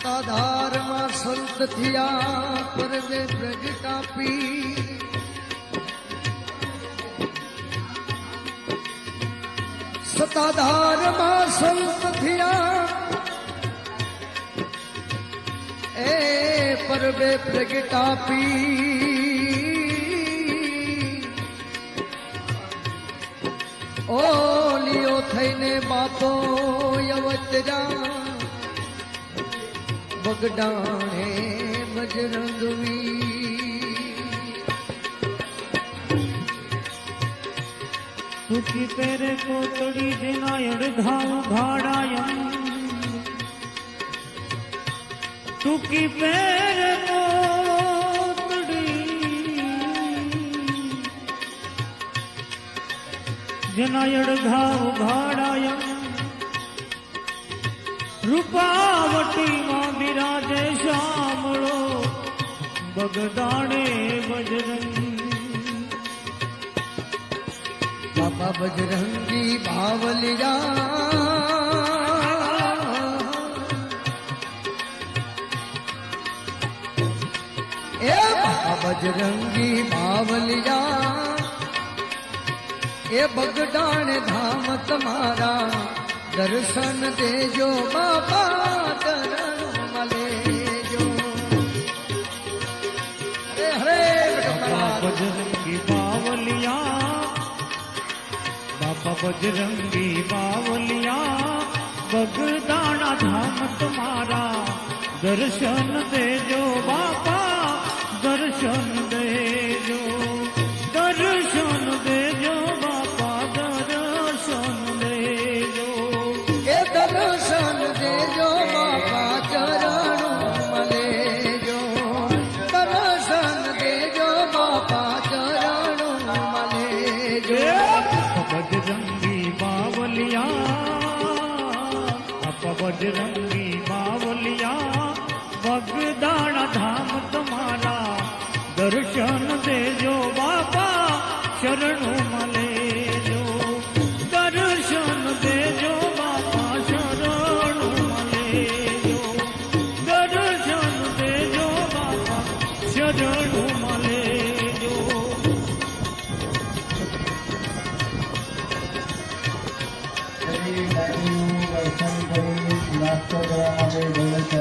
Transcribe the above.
સતાધારમાં સંત થયા પરદે પ્રગટાપી સતાધારમાં સંત થયા એ પરબે પ્રગટાપી ઓલિયો થઈને બાપો અવતરા બગડાણે બજરંગવી तुकी तेरे कोतड़ी देना अड़घाव घाड़ायम तुकी पेरे कोतड़ी देना अड़घाव घाड़ायम रूपावटी मां बिराजे श्यामलो बगदाणे बजरंगी बाबा बजरंगी बावलिया ए बाबा बजरंगी बावलिया ए बगदाण धाम तुम्हारा दर्शन देजो बाबा दर्शन मलेजो हरे बाबा बजरंगी बावलिया बाबा बजरंगी बावलिया बगदाना धाम तुम्हारा दर्शन देजो बाबा दर्शन देजो दर्शन देजो बाबा दर्शन देजो ए दर्शन देजो बाबा चरण मलेजो दर्शन देजो बाबा चरण मलेजो बजरंगी बावलिया बजरंगी बावलिया बगदाना धाम तुम्हारा दर्शन देजो बाबा शरणों मलेजो दर्शन देजो बाबा शरणों मलेजो दर्शन देजो बाबा शरणों मलेजो દર્શન કરી નાસ્તો કરવા માટે